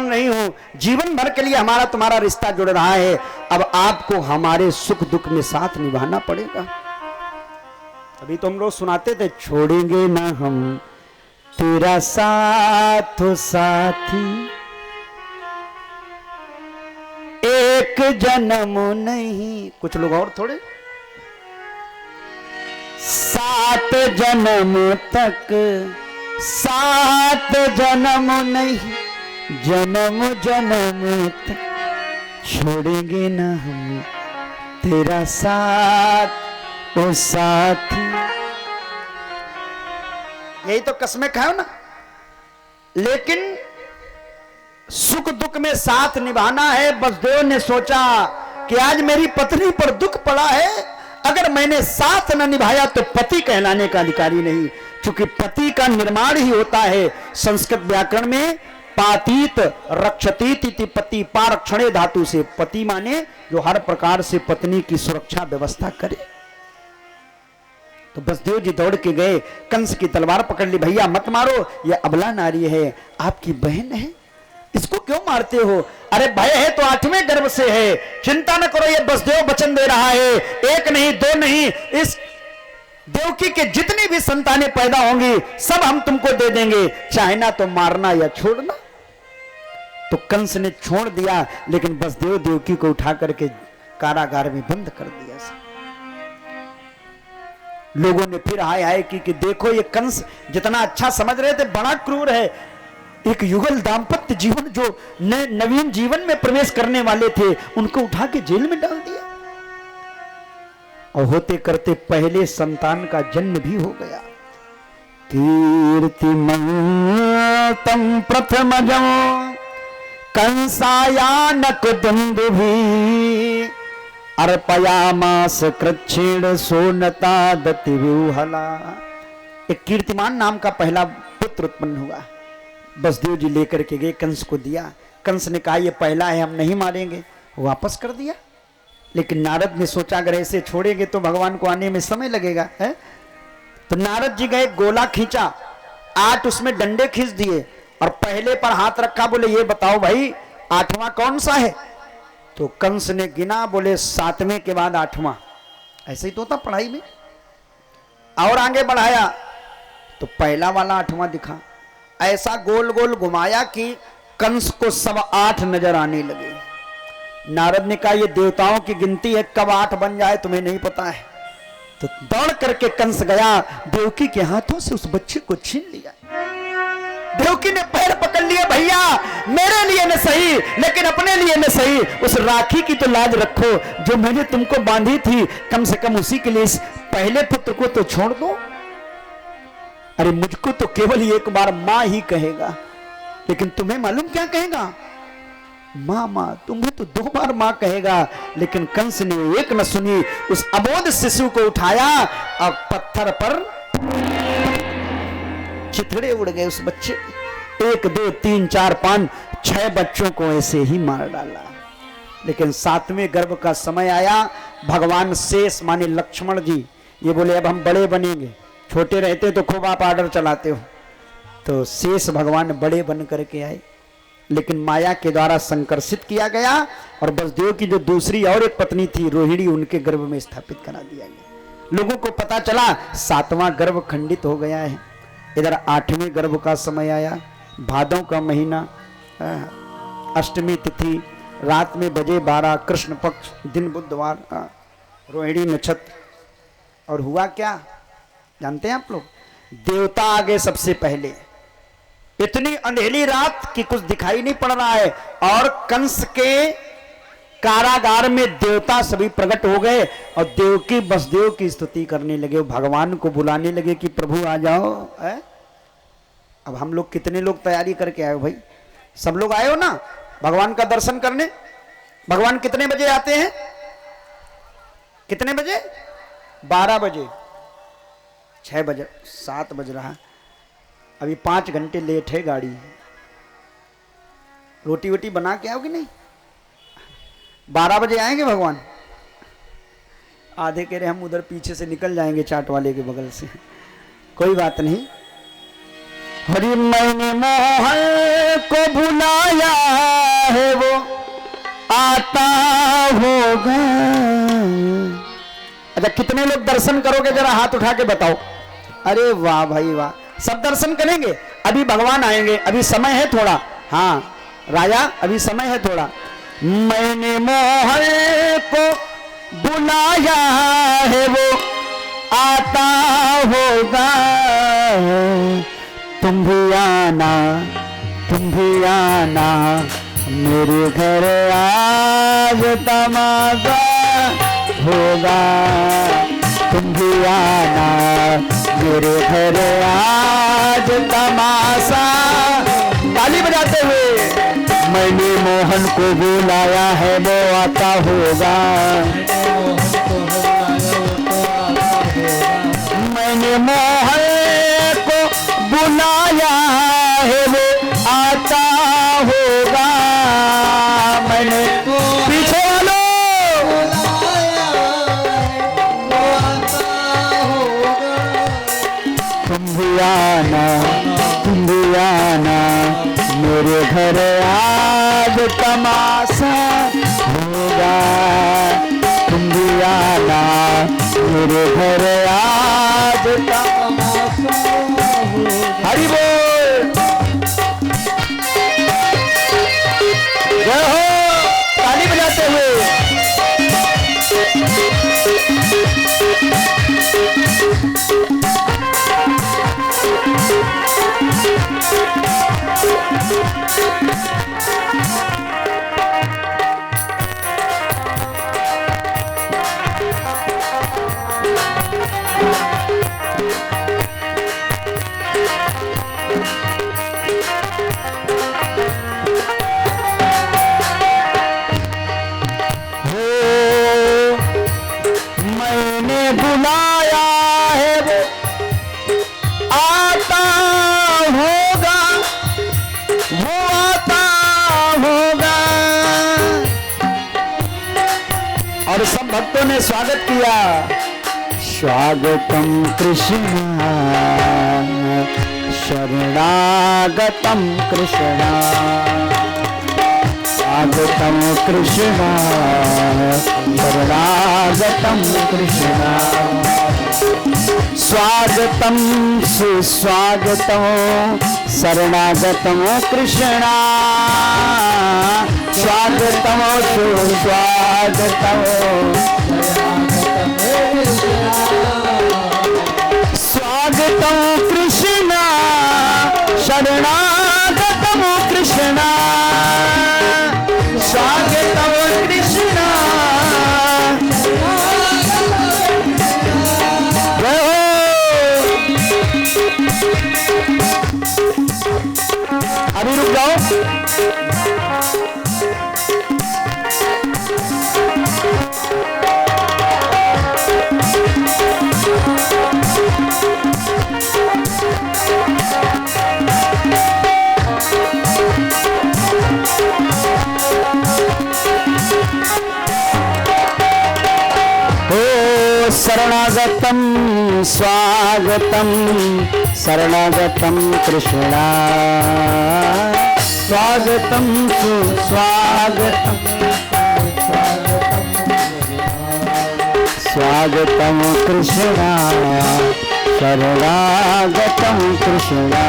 नहीं हूं, जीवन भर के लिए हमारा तुम्हारा रिश्ता जुड़ रहा है। अब आपको हमारे सुख दुख में साथ निभाना पड़ेगा। अभी तो हम लोग सुनाते थे, छोड़ेंगे ना हम तेरा साथ हो साथी, एक जन्म नहीं। कुछ लोग और थोड़े 7 जन्म तक, 7 जन्म नहीं, जन्म जन्म तक छोड़ेंगे ना हम तेरा साथ ओ साथी। यही तो कसमें खाओ ना। लेकिन सुख दुख में साथ निभाना है। बसदेव ने सोचा कि आज मेरी पत्नी पर दुख पड़ा है, अगर मैंने साथ न निभाया तो पति कहलाने का अधिकारी नहीं। क्योंकि पति का निर्माण ही होता है, संस्कृत व्याकरण में पातीत रक्षतीत इति पति, पारक्षणे धातु से पति माने जो हर प्रकार से पत्नी की सुरक्षा व्यवस्था करे। तो बसदेव जी दौड़ के गए, कंस की तलवार पकड़ ली। भैया मत मारो, ये अबला नारी है, आपकी बहन है, इसको क्यों मारते हो? अरे भय है तो 8वें गर्भ से है, चिंता न करो, ये बसदेव वचन दे रहा है, 1 नहीं 2 नहीं, इस देवकी के जितनी भी संतानें पैदा होंगी सब हम तुमको दे देंगे, चाहे तो मारना या छोड़ना। तो कंस ने छोड़ दिया, लेकिन बसदेव देवकी को उठा करके कारागार में बंद कर दिया। लोगों ने फिर हाय हाय कि देखो ये कंस जितना अच्छा समझ रहे थे बड़ा क्रूर है। एक युगल दाम्पत्य जीवन जो नवीन जीवन में प्रवेश करने वाले थे उनको उठा के जेल में डाल दिया, और होते करते पहले संतान का जन्म भी हो गया। कीर्तिमंतम प्रथमजं कंसायानक दुंदुभि अर्पयामास कृच्छेण सोनता दतिव्यूहला। एक कीर्तिमान नाम का पहला पुत्र उत्पन्न हुआ। बसदेव जी लेकर के गए, कंस को दिया। कंस ने कहा ये पहला है, हम नहीं मारेंगे, वापस कर दिया। लेकिन नारद ने सोचा अगर ऐसे छोड़ेंगे तो भगवान को आने में समय लगेगा है? तो नारद जी गए, गोला खींचा, 8 उसमें डंडे खींच दिए और पहले पर हाथ रखा, बोले ये बताओ भाई 8वां कौन सा है? तो कंस ने गिना, बोले 7वें के बाद 8वां। ऐसे ही तो होता पढ़ाई में। और आगे बढ़ाया तो पहला वाला 8वां दिखा। ऐसा गोल गोल घुमाया कि कंस को सब 8 नजर आने लगे। नारद ने कहा ये देवताओं की गिनती है, कब 8 बन जाए तुम्हें नहीं पता है। तो दौड़ करके कंस गया, देवकी के हाथों से उस बच्चे को छीन लिया। देवकी ने पैर पकड़ लिया, भैया मेरे लिए न सही लेकिन अपने लिए न सही, उस राखी की तो लाज रखो जो मैंने तुमको बांधी थी, कम से कम उसी के लिए इस पहले पुत्र को तो छोड़ दो। अरे मुझको तो केवल एक बार मां ही कहेगा, लेकिन तुम्हें मालूम क्या कहेगा? मां मां। तुम्हें तो 2 बार मां कहेगा। लेकिन कंस ने एक न सुनी, उस अबोध शिशु को उठाया और पत्थर पर चिथड़े उड़ गए उस बच्चे। 1 2 3 4 5 6 बच्चों को ऐसे ही मार डाला। लेकिन 7वें गर्भ का समय आया, भगवान शेष माने लक्ष्मण जी ये बोले अब हम बड़े बनेंगे, छोटे रहते तो खूब आप आर्डर चलाते हो। तो शेष भगवान बड़े बन करके आए, लेकिन माया के द्वारा संकर्षित किया गया और बसदेव की जो दूसरी और एक पत्नी थी रोहिणी, उनके गर्भ में स्थापित करा दिया गया। लोगों को पता चला 7वां गर्भ खंडित हो गया है। इधर 8वें गर्भ का समय आया, भादों का महीना, अष्टमी तिथि, रात में बजे 12, कृष्ण पक्ष, दिन बुधवार, रोहिणी नक्षत्र। और हुआ क्या जानते हैं आप लोग? देवता आगे सबसे पहले। इतनी अंधेरी रात कि कुछ दिखाई नहीं पड़ रहा है, और कंस के कारागार में देवता सभी प्रकट हो गए और देवकी बसदेव की स्तुति करने लगे, भगवान को बुलाने लगे कि प्रभु आ जाओ। अब हम लोग कितने लोग तैयारी करके आए हो भाई? सब लोग आए हो ना भगवान का दर्शन करने? भगवान कितने बजे आते हैं? कितने बजे? 12 बजे, 6 बजे, 7 बज रहा, अभी 5 घंटे लेट है गाड़ी। रोटी वोटी बना के आओगे नहीं? 12 बजे आएंगे भगवान। आधे कह रहे हम उधर पीछे से निकल जाएंगे चाट वाले के बगल से। कोई बात नहीं, हरि मैंने मोहन को बुलाया है वो आता होगा। अच्छा कितने लोग दर्शन करोगे जरा हाथ उठा के बताओ। अरे वाह भाई वाह, सब दर्शन करेंगे। अभी भगवान आएंगे, अभी समय है थोड़ा। हाँ राजा अभी समय है थोड़ा। मैंने मोहन को बुलाया है वो आता होगा। तुम भी आना, तुम भी आना मेरे घर आज तमाशा होगा। तुम भी आना मेरे घर आज तमाशा। ताली बजाते हुए मैंने मोहन को बुलाया है वो आता होगा। मैंने मोहन को बुलाया है वो आता होगा। मैंने पीछे वालों तुम भी आना, तुम भी आना मेरे घर आज तमाशा होगा। तुम भी आना मेरे घर आज तमाशा होगा। हरि बोल, जय हो। ताली बजाते हुए बुलाया है वो आता होगा, वो आता होगा। और सब भक्तों ने स्वागत किया। स्वागतम कृष्णा शरणागतम कृष्णा। स्वागतम कृष्णा शरणागतम कृष्णा। स्वागतम सुस्वागतम शरणागतम कृष्णा। स्वागतम सुस्वागतम स्वागतम कृष्णा शरणागतम कृष्णा। स्वागतम कृष्णा। अभी रुक जाओ। शरणागतम स्वागतम शरणागतम कृष्णा। स्वागतम सुस्वागतम स्वागतम कृष्णा शरणागतम कृष्णा।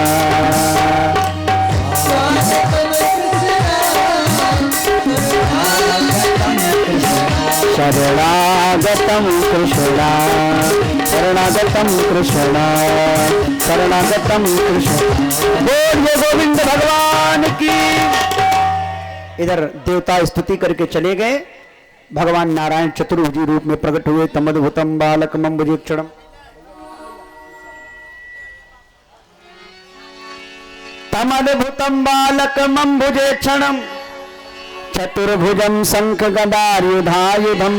शरणागतम कृष्णा शरणागतम कृष्णा शरणागतम कृष्णा। बोलिए गोविंद भगवान की। इधर देवता स्तुति करके चले गए। भगवान नारायण चतुर्भुजी रूप में प्रकट हुए। तमद्भुतम बालकम अम्बुजेक्षणम। तमद्भुतम बालकम अम्बुजेक्षणम चतुर्भुजं शंख गदायुधायुधं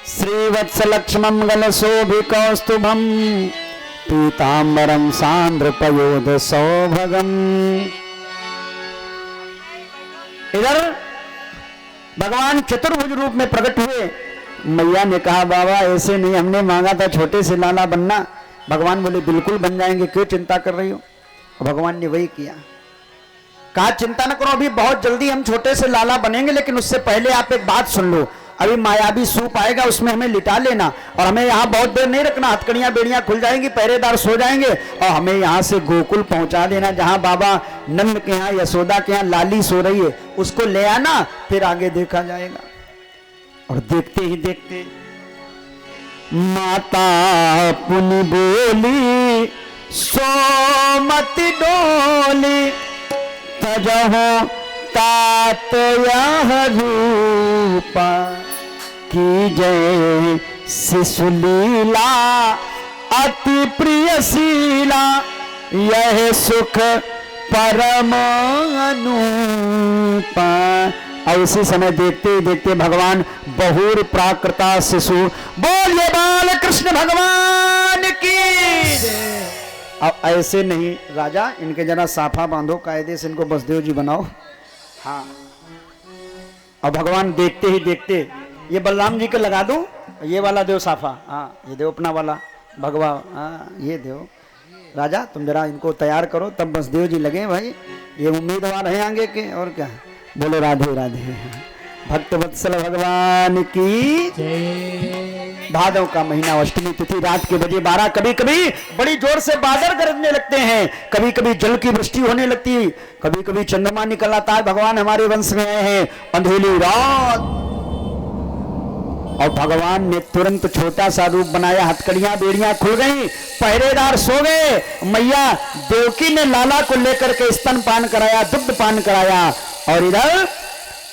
श्रीवत्सलक्ष्मं गलशोभिकौस्तुभं पीताम्बरं सान्द्रपयोध सौभगम्। इधर भगवान चतुर्भुज रूप में प्रकट हुए। मैया ने कहा बाबा ऐसे नहीं, हमने मांगा था छोटे से लाला बनना। भगवान बोले बिल्कुल बन जाएंगे, क्यों चिंता कर रही हो। भगवान ने वही किया, कहा चिंता न करो, अभी बहुत जल्दी हम छोटे से लाला बनेंगे, लेकिन उससे पहले आप एक बात सुन लो, अभी मायावी सूप आएगा, उसमें हमें लिटा लेना और हमें यहाँ बहुत देर नहीं रखना, हथकड़ियां बेड़ियां खुल जाएंगी, पहरेदार सो जाएंगे और हमें यहाँ से गोकुल पहुंचा देना, जहां बाबा नंद के यहाँ यशोदा के यहाँ लाली सो रही है, उसको ले आना, फिर आगे देखा जाएगा। और देखते ही देखते माता पुनि बोली सोमति डोली, तजहो तात यह रूपा, की जय शिशुलीला अति प्रियशीला, यह सुख परम अनुपा। और उसी समय देखते ही देखते भगवान बहुर प्राकृता शिशु, बोलिए बाल कृष्ण भगवान की। अब ऐसे नहीं राजा, इनके जरा साफा बांधो, कायदे से इनको बसदेव जी बनाओ। हाँ, और भगवान देखते ही देखते, ये बलराम जी को लगा दूं, ये वाला देव साफा, हाँ ये देव अपना वाला भगवा, हाँ ये देव। राजा तुम जरा इनको तैयार करो, तब बसदेव जी लगे भाई, ये उम्मीदवार हैं आगे के, और क्या। बोलो राधे राधे, भक्त वत्सल भगवान की जय। भादव का महीना, अष्टमी तिथि, रात के बजे 12, कभी कभी बड़ी जोर से बादल गरजने लगते हैं, कभी कभी जल की वृष्टि होने लगती है, कभी कभी चंद्रमा निकल आता है। भगवान हमारे वंश में आए हैं, अंधेरी रात, और भगवान ने तुरंत छोटा सा रूप बनाया, हथकड़ियां बेड़ियां खुल गई, पहरेदार सो गए, मैया देवकी ने लाला को लेकर के स्तन पान कराया, दुग्ध पान कराया, और इधर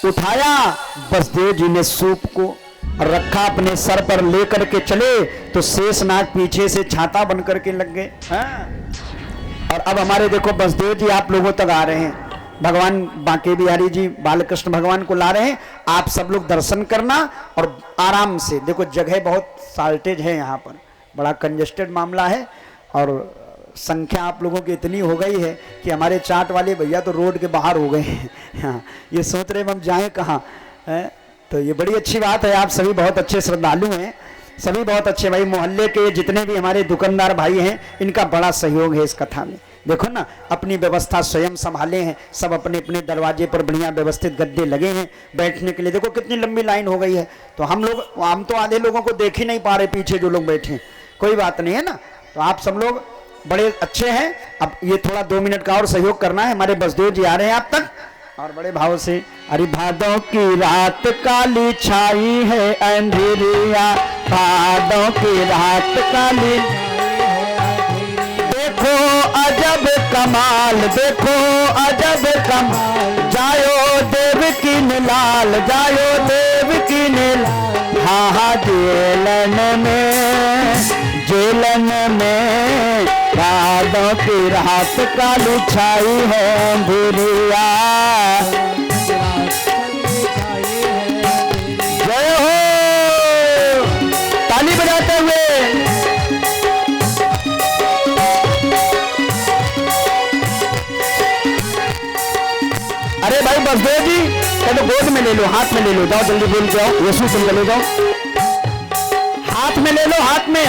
उठाया बसदेव जी ने सूप को और रखा अपने सर पर, लेकर के चले तो शेषनाग पीछे से छाता बन करके लग गए। और अब हमारे देखो बसदेव जी आप लोगों तक आ रहे हैं, भगवान बांके बिहारी जी बालकृष्ण भगवान को ला रहे हैं, आप सब लोग दर्शन करना और आराम से देखो, जगह बहुत शार्टेज है यहाँ पर, बड़ा कंजेस्टेड मामला है, और संख्या आप लोगों की इतनी हो गई है कि हमारे चाट वाले भैया तो रोड के बाहर हो गए हैं। हाँ, ये सोच रहे हम जाएं कहाँ, तो ये बड़ी अच्छी बात है, आप सभी बहुत अच्छे श्रद्धालु हैं, सभी बहुत अच्छे भाई, मोहल्ले के जितने भी हमारे दुकानदार भाई हैं, इनका बड़ा सहयोग है इस कथा में। देखो ना, अपनी व्यवस्था स्वयं संभाले हैं, सब अपने अपने दरवाजे पर बढ़िया व्यवस्थित गद्दे लगे हैं बैठने के लिए। देखो कितनी लंबी लाइन हो गई है, तो हम तो आधे लोगों को देख ही नहीं पा रहे पीछे जो लोग बैठे हैं, कोई बात नहीं है ना, तो आप सब लोग बड़े अच्छे हैं। अब ये थोड़ा 2 मिनट का और सहयोग करना है, हमारे बसदेव जी आ रहे हैं आप तक, और बड़े भाव से। अरे भादों की रात काली छाई है अंधेरिया, भादों की रात काली, देखो अजब कमाल, देखो अजब कमाल, जायो देव की लाल, जायो देव की लाल, हाँ हाँ जेलन में भादों की रात काली छाई है अंधेरिया। जय हो, ताली बजाते हुए। अरे भाई बसदेव जी, चलो गोद में ले लो, हाथ में ले लो, जाओ जल्दी बोल के आओ, यीशु तुम चले जाओ, हाथ में ले लो, हाथ में।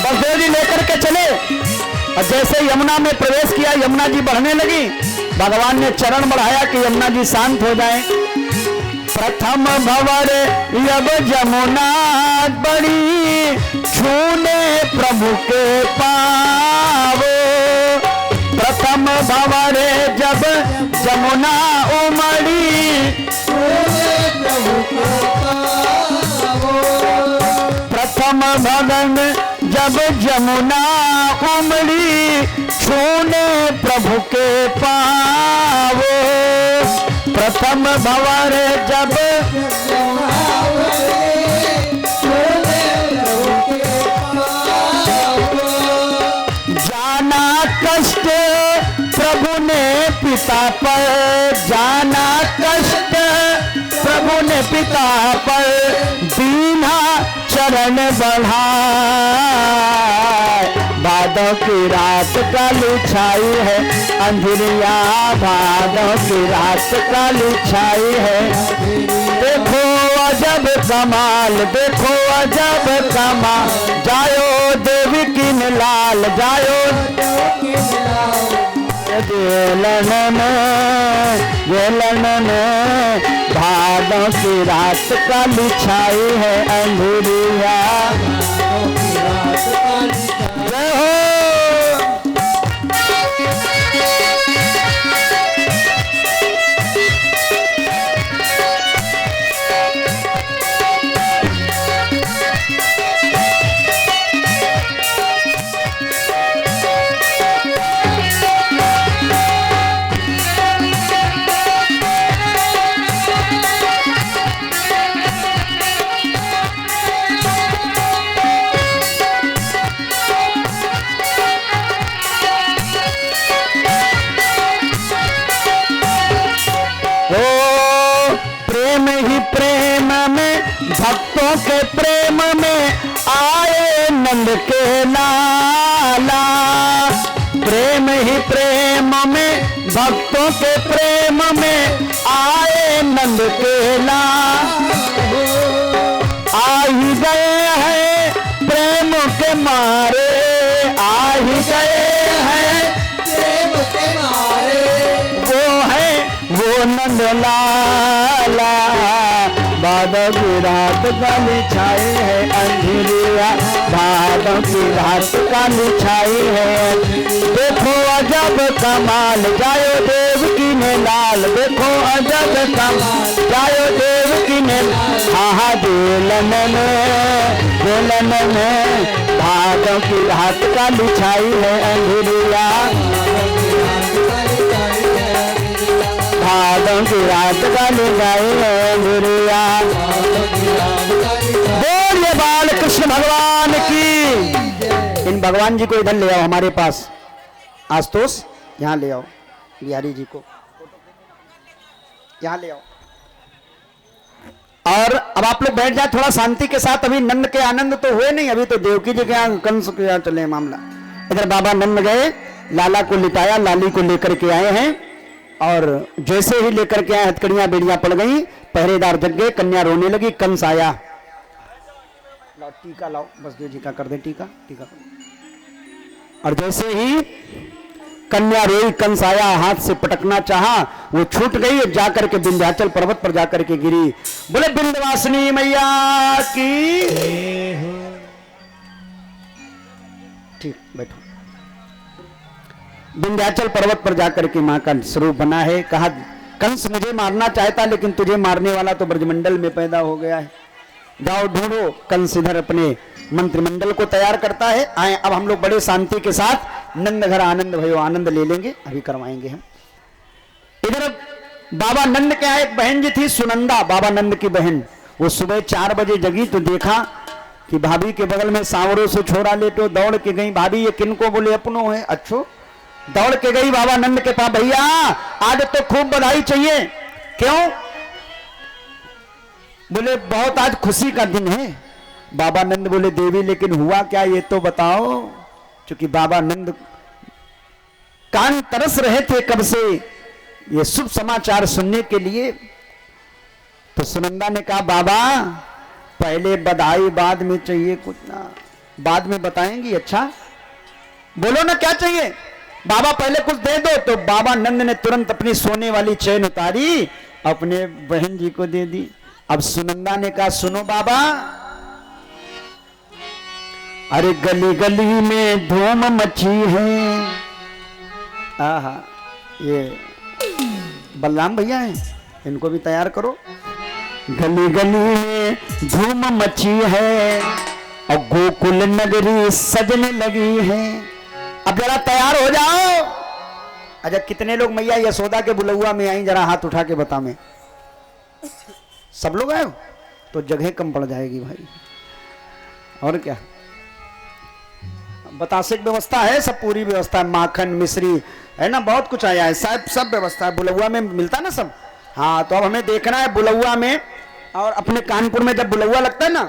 बसदेव जी लेकर के चले, और जैसे यमुना में प्रवेश किया, यमुना जी बढ़ने लगी, भगवान ने चरण बढ़ाया कि यमुना जी शांत हो जाए। प्रथम भंवर यब जमुना बड़ी, छूने प्रभु के पावो, प्रथम भंवर जब जमुना उमड़ी, प्रथम भवन जब जमुना उमड़ी, छूने प्रभु के पावो, प्रथम भंवर जब जाना कष्ट प्रभु ने पिता पर, जाना कष्ट प्रभु ने पिता पर, दीना चरण बढ़ाए, भादों की रात काली छाई है अंधेरिया, भादों की रात काली छाई है। देखो अजब कमाल, देखो अजब कमाल, जायो देवी की की में लाल जायो जेलन में भादों की रात काली छाई है अंधेरिया जय हो। भक्तों के प्रेम में आए नंद के लाला, प्रेम ही प्रेम में भक्तों के प्रेम में आए नंद के लाला। आ ही गए हैं प्रेम के मारे, आ ही गए हैं प्रेम के मारे, वो नंद लाला। भादों की रात काली छाई है अंधेरिया, भादों की रात काली छाई है। देखो अजब कमाल जायो देवकी ने लाल, देखो अजब कमाल जायो देवकी ने हाँ जेलन में भादों की रात काली छाई है अंधेरिया, भादों की रात काली छाई है अंधेरिया। बोलिए बाल कृष्ण भगवान की। इन भगवान जी को इधर ले आओ हमारे पास, आशुतोष यहाँ ले आओ, बिहारी जी को यहाँ ले आओ। और अब आप लोग बैठ जाए थोड़ा शांति के साथ। अभी नंद के आनंद तो हुए नहीं, अभी तो देवकी जी के यहाँ कंस के यहाँ चले मामला। इधर बाबा नंद गए, लाला को लिटाया, लाली को लेकर के आए हैं और जैसे ही लेकर के आए हथकड़ियां बेड़ियां पड़ गई, पहरेदार जग गए, कन्या रोने लगी, कंस आया। लाओ टीका लाओ, बसदेव जी का कर दे टीका, टीका कर। और जैसे ही कन्या रोई, कंस आया, हाथ से पटकना चाहा, वो छूट गई, जाकर के विंध्याचल पर्वत पर जाकर के गिरी। बोले विंध्यवासिनी मैया की। ठीक बैठो। विंध्याचल पर्वत पर जाकर के मां का स्वरूप बना है। कहा कंस मुझे मारना चाहता, लेकिन तुझे मारने वाला तो ब्रजमंडल में पैदा हो गया है, जाओ ढूंढो। कंस इधर अपने मंत्रिमंडल को तैयार करता है। आए अब हम लोग बड़े शांति के साथ नंद घर आनंद भयो आनंद ले लेंगे, अभी करवाएंगे हम। इधर बाबा नंद के यहाँ एक बहन जी थी सुनंदा, बाबा नंद की बहन। वो सुबह 4 बजे जगी तो देखा कि भाभी के बगल में सांवरों से छोरा लेटो। दौड़ के गई, भाभी ये किनको? बोले अपनो है। अच्छो। दौड़ के गई बाबा नंद के पास, भैया आज तो खूब बधाई चाहिए। क्यों? बोले बहुत आज खुशी का दिन है। बाबा नंद बोले देवी लेकिन हुआ क्या ये तो बताओ। क्योंकि बाबा नंद कान तरस रहे थे कब से ये शुभ समाचार सुनने के लिए। तो सुनंदा ने कहा बाबा पहले बधाई बाद में चाहिए, कुछ ना बाद में बताएंगी। अच्छा बोलो ना क्या चाहिए। बाबा पहले कुछ दे दो। तो बाबा नंद ने तुरंत अपनी सोने वाली चैन उतारी, अपने बहन जी को दे दी। अब सुनंदा ने कहा सुनो बाबा, अरे गली गली में धूम मची है। आहा ये बलराम भैया हैं, इनको भी तैयार करो। गली गली में धूम मची है और गोकुल नगरी सजने लगी है। अब जरा तैयार हो जाओ। अच्छा कितने लोग मैया यशोदा के बुलौआ में आई, जरा हाथ उठा के बता। में सब लोग आए हो तो जगह कम पड़ जाएगी भाई। और क्या बतासे की व्यवस्था है, सब पूरी व्यवस्था है, माखन मिश्री है ना, बहुत कुछ आया है, सब व्यवस्था है। बुलौआ में मिलता है ना सब। हाँ तो अब हमें देखना है बुलौआ में। और अपने कानपुर में जब बुलौआ लगता है ना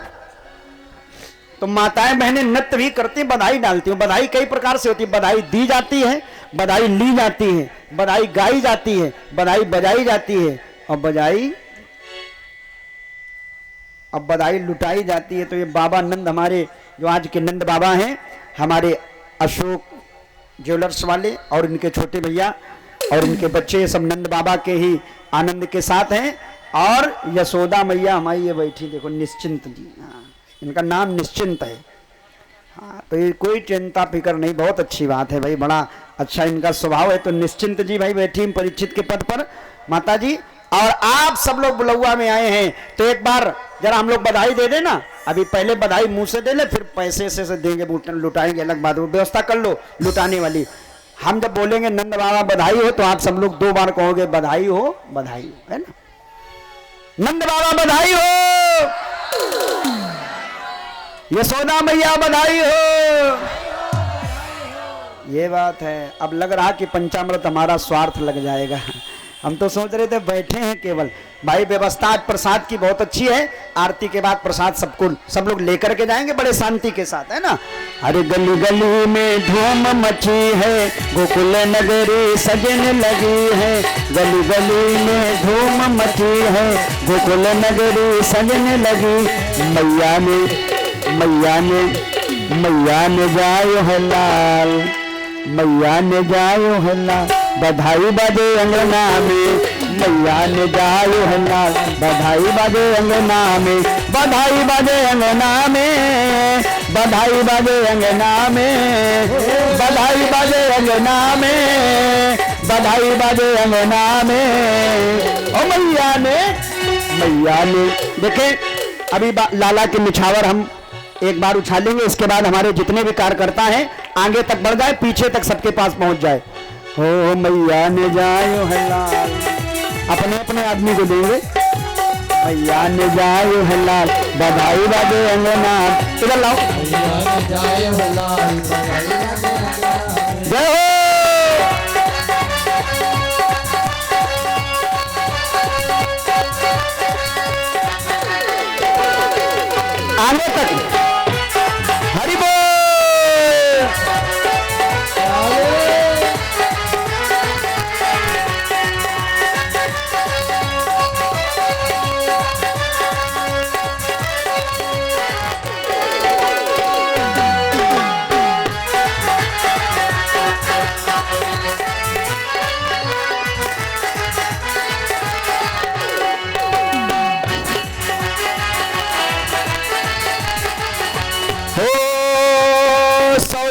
तो माताएं बहनें नृत्य भी करती, बधाई डालती हूँ। बधाई कई प्रकार से होती है। बधाई दी जाती है, बधाई ली जाती है, बधाई गाई जाती है, बधाई बजाई जाती है और बधाई लुटाई जाती है। तो ये बाबा नंद हमारे जो आज के नंद बाबा हैं, हमारे अशोक ज्वेलर्स वाले और इनके छोटे भैया और इनके बच्चे, ये सब नंद बाबा के ही आनंद के साथ हैं। और यशोदा मैया हमारी ये बैठी देखो, निश्चिंत जी, हाँ इनका नाम निश्चिंत है। हाँ तो ये कोई चिंता फिक्र नहीं, बहुत अच्छी बात है भाई, बड़ा अच्छा इनका स्वभाव है। तो निश्चिंत जी भाई बैठी परीक्षित के पद पर माता जी, और आप सब लोग बुलौआ में आए हैं तो एक बार जरा हम लोग बधाई दे देना। अभी पहले बधाई मुंह से दे ले, फिर पैसे से देंगे, लुटाएंगे अलग बात, व्यवस्था कर लो लुटाने वाली। हम जब बोलेंगे नंद बाबा बधाई हो तो आप सब लोग 2 बार कहोगे बधाई हो, बधाई हो, है ना। नंद बाबा बधाई हो, यशोदा मैया बधाई हो, ये बात है। अब लग रहा कि पंचामृत हमारा स्वार्थ लग जाएगा। हम तो सोच रहे थे बैठे हैं केवल। भाई व्यवस्था आज प्रसाद की बहुत अच्छी है, आरती के बाद प्रसाद सब लोग लेकर के जाएंगे बड़े शांति के साथ, है ना। अरे गली गली में धूम मची है, गोकुल नगरी सजने लगी है, गली गली में धूम मची है, गोकुल नगरी सजने लगी। मैया ने जायो है लाल, मैया ने जायो है लाल, बधाई बाजे अंगना में, मैया ने जायो है लाल, बधाई बाजे अंगना में, बधाई बाजे अंगना में, बधाई बाजे अंगना में, बधाई बाजे अंगना में, बधाई बाजे अंगना में। ओ मैया ने देखें, अभी लाला के निछावर हम एक बार उछालेंगे, इसके बाद हमारे जितने भी कार्यकर्ता हैं आगे तक बढ़ जाए, पीछे तक सबके पास पहुंच जाए। हो मैया ने जायो है लाल, अपने अपने आदमी को देंगे। मैया ने जायो है लाल, बधाई बाजे अंगना, इधर लाओ। जय हो। आगे तक हरि बोल।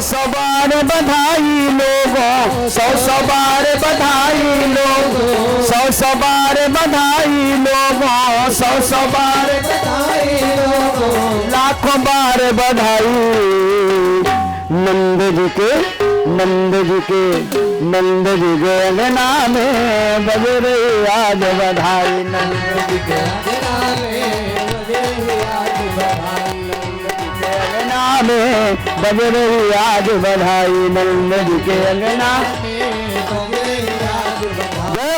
सौ बार बधाई लोगों, सौ बार बधाई लोगों, सौ बार बधाई लोगों, सौ बार बधाई लोगों, लाखों बार बधाई। नंद जी के अंगना में बज रही आज बधाई, नंद जी के अंगना में बज रही आज बधाई, में बज रही आज बधाई, नंद जी के अंगना में बज रही आज बधाई।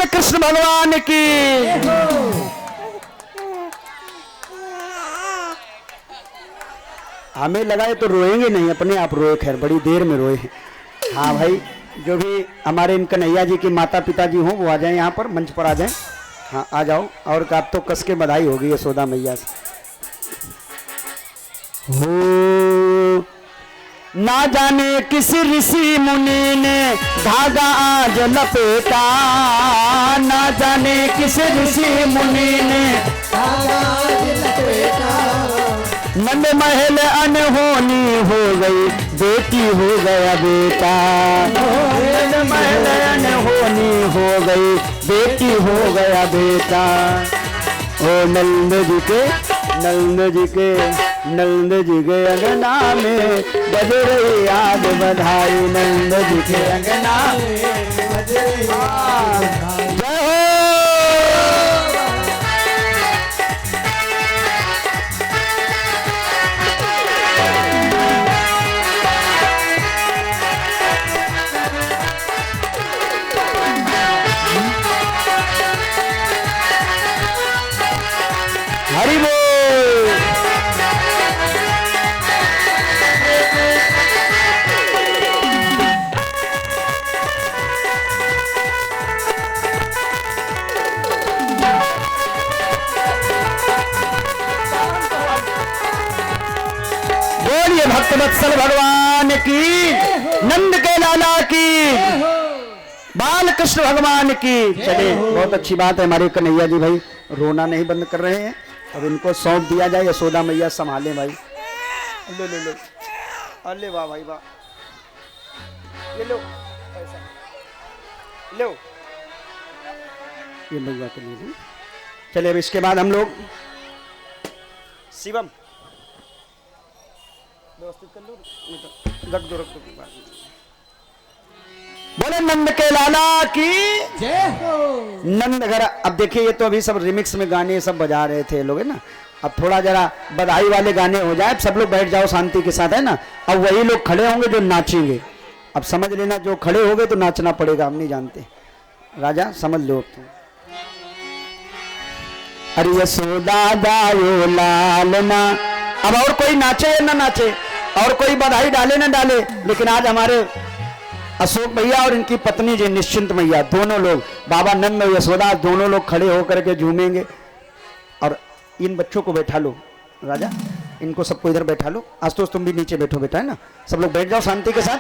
कृष्ण भगवान की। हमें लगा तो रोएंगे नहीं, अपने आप रोए, खैर बड़ी देर में रोए हैं। हाँ भाई, जो भी हमारे इन कन्हैया जी के माता पिता जी हों वो आ जाएं, यहाँ पर मंच पर आ जाएं। हाँ आ जाओ, और आप तो कस के बधाई होगी यशोदा मैया से। हो ना जाने किस ऋषि मुनि ने धागा आज लपेटा, ना जाने किस ऋषि मुनि ने धागा आज लपेटा। नंद महल अनहोनी हो गई, बेटी हो गया बेटा। नंद महल अनहोनी हो गई, बेटी हो गया बेटा। ओ नंद जी के नंद जी के अंगना में बज रही आज बधाई, नंद जी के अंगना में बज रही आज बधाई। जय हो। हरि बोल। बोलिए भक्तवत्सल भगवान की, नंद के लाला की, बाल कृष्ण भगवान की। चलिए बहुत अच्छी बात है, हमारे कन्हैया जी भाई रोना नहीं बंद कर रहे हैं। अब इनको सौंप दिया जाए, यशोदा मैया संभाले भाई। लो लो लो, अरे वाह भाई वाह, ये लो ऐसा लो, ये मैया के लिए। चलिए अब इसके बाद हम लोग शिवम व्यवस्थित कर लो, रख दो बोले नंद के लाला की जय हो। नंद घर। अब देखिए ये तो अभी सब रिमिक्स में गाने सब बजा रहे थे लोग, है ना। अब थोड़ा जरा बधाई वाले गाने हो जाए, सब लोग बैठ जाओ शांति के साथ, है ना। अब वही लोग खड़े होंगे जो नाचेंगे। अब समझ लेना, जो खड़े हो गए तो नाचना पड़ेगा, हम नहीं जानते। राजा समझ लो तुम। अरे यशोदा गायो लालना। अब और कोई नाचे या ना नाचे, और कोई बधाई डाले ना डाले, लेकिन आज हमारे अशोक भैया और इनकी पत्नी जी निश्चिंत मैया, दोनों लोग, बाबा नंद और यशोदा, दोनों लोग खड़े होकर के झूमेंगे। और इन बच्चों को बैठा लो राजा, इनको सबको इधर बैठा लो। आशुतोष तुम भी नीचे बैठो बेटा, है ना। सब लोग बैठ जाओ शांति के साथ,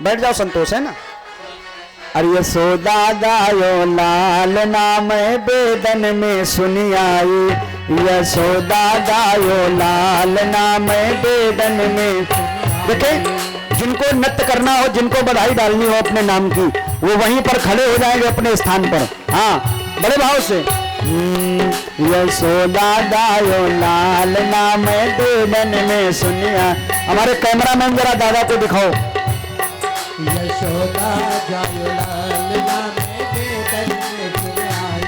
बैठ जाओ, संतोष, है ना। अरे यशोदा गायो लाल नाम बेदन में सुनी आई, यशोदा गायो लाल नाम बेदन में। देखे, जिनको नृत्य करना हो, जिनको बधाई डालनी हो अपने नाम की, वो वहीं पर खड़े हो जाएंगे अपने स्थान पर। हाँ, बड़े भाव से। यशोदा गायो लाल नाम बेदन में सुनिया। हमारे कैमरामैन जरा दादा को दिखाओ। यशोदा गायो लाल नाम बेदन में सुनी आई,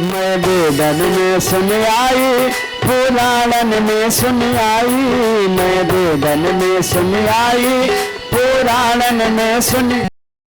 मैं बेदन में सुनी आई, पुराणन में सुनी आई, मैं बेदन में सुनी आई, पुराणन में सुनी।